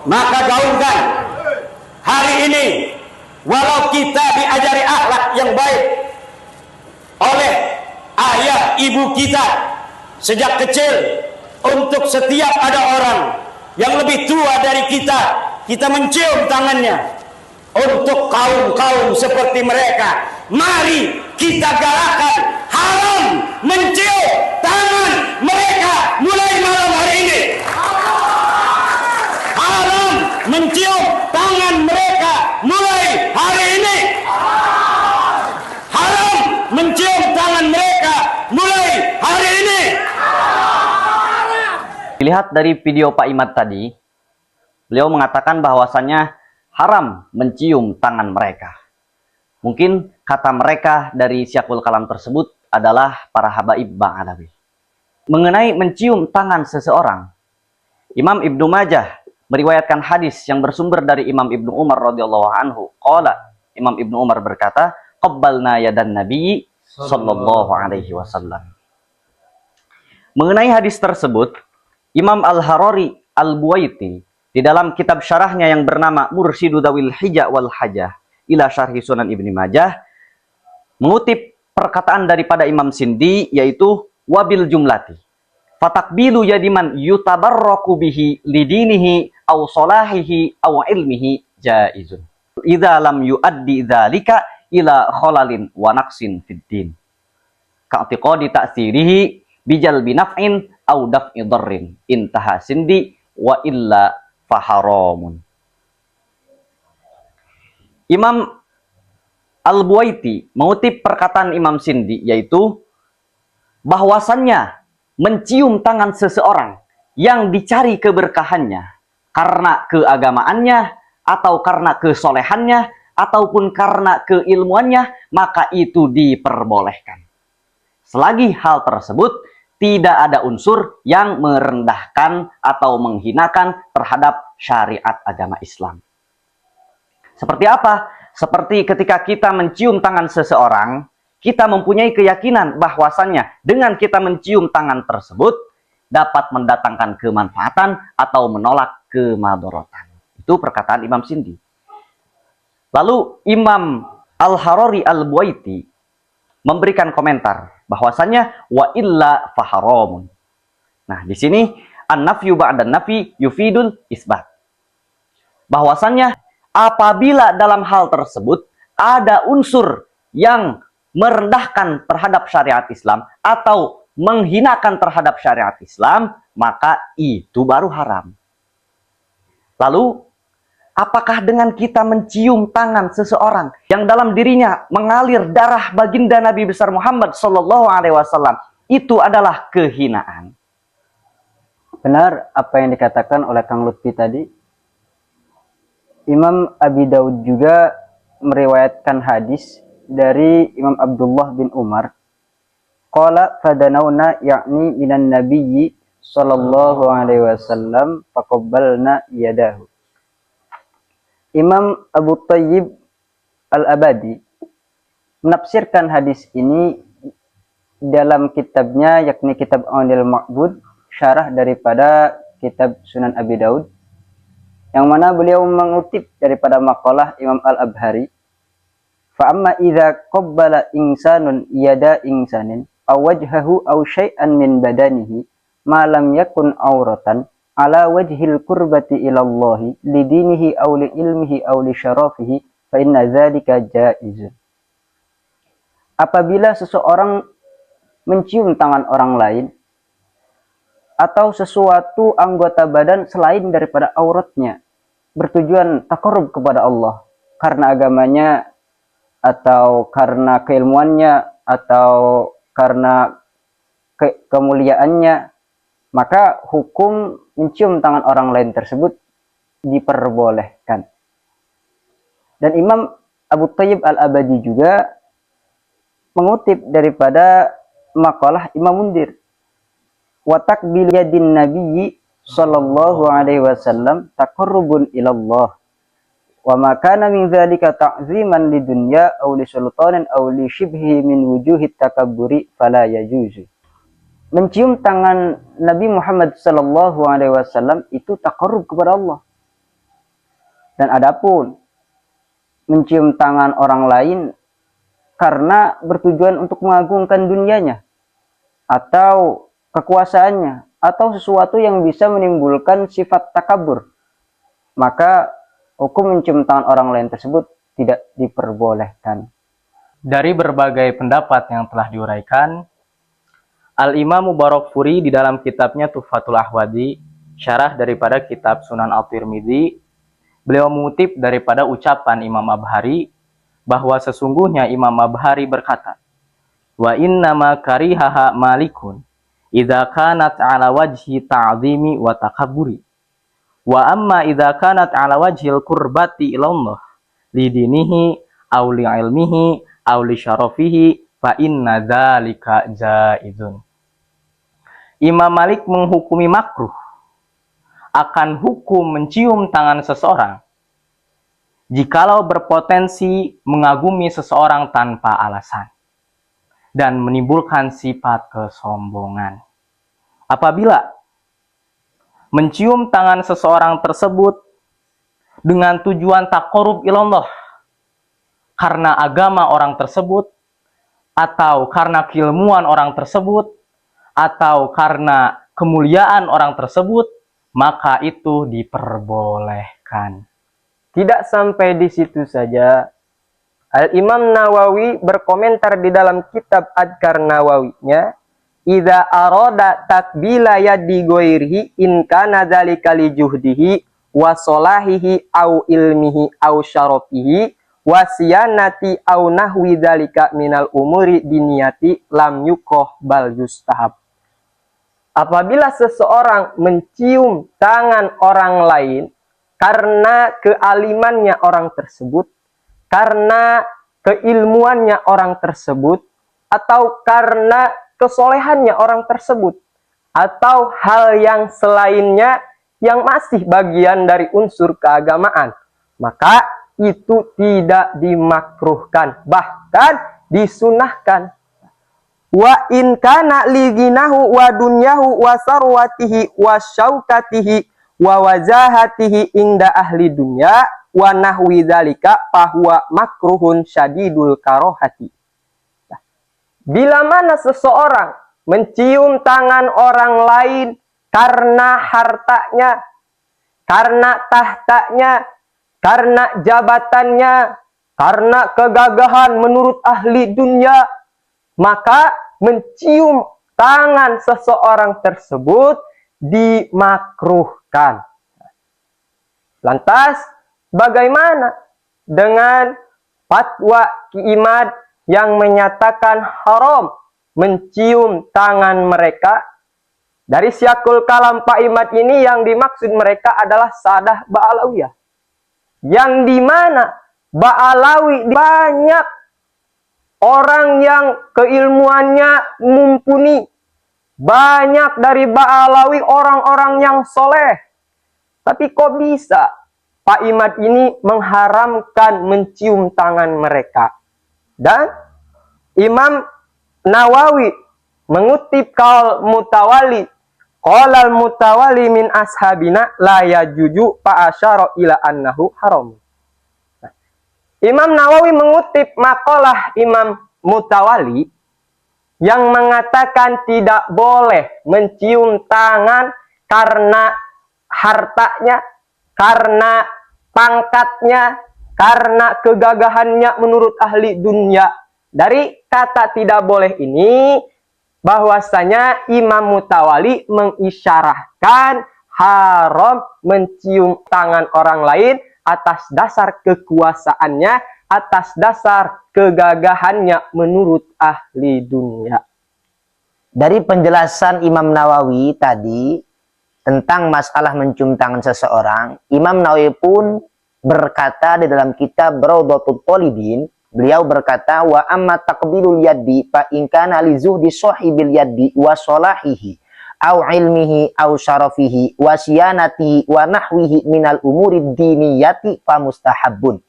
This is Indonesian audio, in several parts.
Maka gaungkan hari ini, walau kita diajari akhlak yang baik oleh ayah ibu kita sejak kecil, untuk setiap ada orang yang lebih tua dari kita, kita mencium tangannya. Untuk kaum-kaum seperti mereka, mari kita galakan haram mencium tangan mereka mulai malam hari ini. Haram mencium tangan mereka mulai hari ini. Haram mencium tangan mereka mulai hari ini. Dilihat dari video Pak Imad tadi, beliau mengatakan bahwasannya haram mencium tangan mereka. Mungkin kata mereka dari Syiakul Kalam tersebut adalah para habaib Bang Alawi. Mengenai mencium tangan seseorang, Imam Ibnu Majah meriwayatkan hadis yang bersumber dari Imam Ibnu Umar radhiyallahu anhu. Qala, Imam Ibnu Umar berkata, qabbalna yadan Nabi sallallahu alaihi wasallam. Mengenai hadis tersebut, Imam Al-Harari Al-Buwaiti di dalam kitab syarahnya yang bernama Mursyidu Dzawil Hijah wal Hajah ila Syarhi Sunan Ibnu Majah mengutip perkataan daripada Imam Sindi, yaitu wabil jumlati fatakbilu yadiman yutabarraku bihi lidinihi aw salahihi aw ilmihi jaizun idza lam yuaddi dzalika ila khalalin wa naqsin fid din ka'tiqadi ta'sirihi bijal binaf'in aw daf'i dharrin intaha Sindi wa illa faharamun. Imam Al-Buwaiti mengutip perkataan Imam Sindi, yaitu bahwasannya mencium tangan seseorang yang dicari keberkahannya karena keagamaannya atau karena kesolehannya ataupun karena keilmuannya, maka itu diperbolehkan. Selagi hal tersebut tidak ada unsur yang merendahkan atau menghinakan terhadap syariat agama Islam. Seperti apa? Seperti ketika kita mencium tangan seseorang, kita mempunyai keyakinan bahwasannya dengan kita mencium tangan tersebut dapat mendatangkan kemanfaatan atau menolak kemadharatan. Itu perkataan Imam Sindi. Lalu Imam Al-Harari Al-Buwaiti memberikan komentar bahwasannya wa illa faharamun. Nah, di sini an-nafyu ba'dan nafi yufidul isbat. Bahwasannya apabila dalam hal tersebut ada unsur yang merendahkan terhadap syariat Islam atau menghinakan terhadap syariat Islam, maka itu baru haram. Lalu, apakah dengan kita mencium tangan seseorang yang dalam dirinya mengalir darah baginda Nabi besar Muhammad sallallahu alaihi wasallam itu adalah kehinaan? Benar apa yang dikatakan oleh Kang Lutfi tadi. Imam Abi Daud juga meriwayatkan hadis dari Imam Abdullah bin Umar. Qala fadanawna yakni minan nabiyyi sallallahu alaihi wasallam faqabbalna yadahu. Imam Abu Thayyib Al-Abadi menafsirkan hadis ini dalam kitabnya, yakni kitab Aunil Ma'bud, syarah daripada kitab Sunan Abi Daud, yang mana beliau mengutip daripada makalah Imam Al-Abhari, fa amma idza qabbala insanun yada insanin aw wajhahu aw syai'an min badanihi ma lam yakun auratan ala wajhil kurbati ilallahi lidinihi aw li ilmihi aw li syarafihi fa inna dzalika jaizun. Apabila seseorang mencium tangan orang lain atau sesuatu anggota badan selain daripada auratnya bertujuan taqarrub kepada Allah karena agamanya atau karena keilmuannya atau karena kemuliaannya, maka hukum mencium tangan orang lain tersebut diperbolehkan. Dan Imam Abu Thayyib Al-Abadi juga mengutip daripada makalah Imam Mundir, wa takbil yadin nabiyyi sallallahu alaihi wasallam taqarrubun ilallah wa ma kana min dzalika ta'ziman lidunya aw li sultanin aw li shibhi min wujuhit takabburi fala yajuzu. Mencium tangan Nabi Muhammad sallallahu alaihi wasallam itu taqarrub kepada Allah, Dan adapun mencium tangan orang lain karena bertujuan untuk mengagungkan dunianya atau kekuasaannya atau sesuatu yang bisa menimbulkan sifat takabur, maka hukum mencium tangan orang lain tersebut tidak diperbolehkan. Dari berbagai pendapat yang telah diuraikan, Al-Imam Mubarakfuri di dalam kitabnya Tuhfatul Ahwadi, syarah daripada kitab Sunan At-Tirmidzi, beliau mengutip daripada ucapan Imam Abhari bahwa sesungguhnya Imam Abhari berkata, "Wa innama karihaha malikun idza kanat ala wajhi ta'zimi wa takabburi. Wa amma idza kanat ala wajhil qurbati ilallah lidinihi aw li ilmihi aw li syarafihi fa inna dzalika jaizun." Imam Malik menghukumi makruh akan hukum mencium tangan seseorang jikalau berpotensi mengagumi seseorang tanpa alasan dan menimbulkan sifat kesombongan. Apabila mencium tangan seseorang tersebut dengan tujuan taqarrub ilallah, karena agama orang tersebut, atau karena keilmuan orang tersebut, atau karena kemuliaan orang tersebut, maka itu diperbolehkan. Tidak sampai di situ saja, Al-Imam Nawawi berkomentar di dalam kitab Adhkar Nawawinya, "Idza arada takbila yadi ghairihi in kana dzalika li juhdihi wa salahihi au ilmihi au syarafihi wa siyanati au nahwi dzalika minal umuri diniyati lam yukrah bal yustahab." Apabila seseorang mencium tangan orang lain karena kealimannya orang tersebut, karena keilmuannya orang tersebut, atau karena kesolehannya orang tersebut, atau hal yang selainnya yang masih bagian dari unsur keagamaan, maka itu tidak dimakruhkan, bahkan disunahkan. Wa in kana liginahu wa dunyahu wa sarwatihi wa syaukatihi wa wajahatihi inda ahli dunya wa nahwi dzalika fahuwa makruhun syadidul karohati. Bila mana seseorang mencium tangan orang lain karena hartanya, karena tahtanya, karena jabatannya, karena kegagahan menurut ahli dunia, maka mencium tangan seseorang tersebut dimakruhkan. Lantas, bagaimana dengan fatwa Ki Imad yang menyatakan haram mencium tangan mereka? Dari Syiakul Kalam Pak Imad ini yang dimaksud mereka adalah Sadah Ba'alawiyah, yang dimana Ba'alawi banyak orang yang keilmuannya mumpuni, banyak dari Ba'alawi orang-orang yang soleh. Tapi kok bisa Pak Imad ini mengharamkan mencium tangan mereka? Dan Imam Nawawi mengutip kaul Mutawali, qalal Mutawali min ashabina la yajuju fa asyara ila annahu haram. Imam Nawawi mengutip makalah Imam Mutawali yang mengatakan tidak boleh mencium tangan karena hartanya, karena pangkatnya, karena kegagahannya menurut ahli dunia. Dari kata tidak boleh ini, bahwasanya Imam Mutawali mengisyarahkan haram mencium tangan orang lain atas dasar kekuasaannya, atas dasar kegagahannya menurut ahli dunia. Dari penjelasan Imam Nawawi tadi tentang masalah mencium tangan seseorang, Imam Nawawi pun berkata di dalam kitab Rawdatul Talibin, beliau berkata, wa amma taqbilul yaddi fa in kana li zuhdi sahibil yaddi wa salahihi au ilmihi au syarafihi wa siyanatihi wa nahwihi minal umuri diniyati fa mustahabbun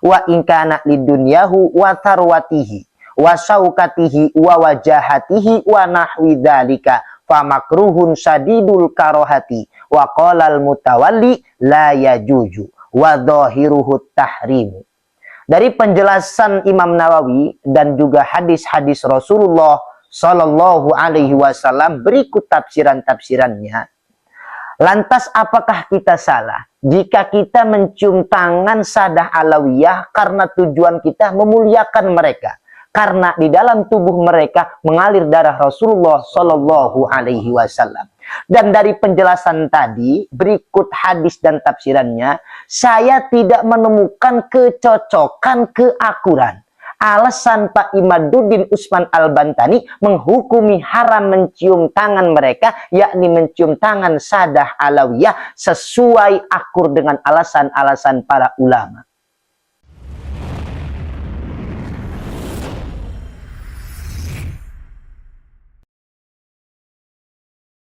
wa in kana lidunyahu wa tharwatihi wa syaukatihi wa wajahatihi wa nahwi dzalika fa makruhun syadidul karohati wa qala al mutawalli la yajuju wa dhahiruhu tahrim. Dari penjelasan Imam Nawawi dan juga hadis-hadis Rasulullah Shallallahu Alaihi Wasallam berikut tafsiran-tafsirannya. Lantas apakah kita salah jika kita mencium tangan Sadah Alawiyah karena tujuan kita memuliakan mereka? Karena di dalam tubuh mereka mengalir darah Rasulullah Shallallahu Alaihi Wasallam. Dan dari penjelasan tadi, berikut hadis dan tafsirannya, saya tidak menemukan kecocokan, keakuran. Alasan Pak Imaduddin Usman Al-Bantani menghukumi haram mencium tangan mereka, yakni mencium tangan Sadah Alawiyah, sesuai akur dengan alasan-alasan para ulama.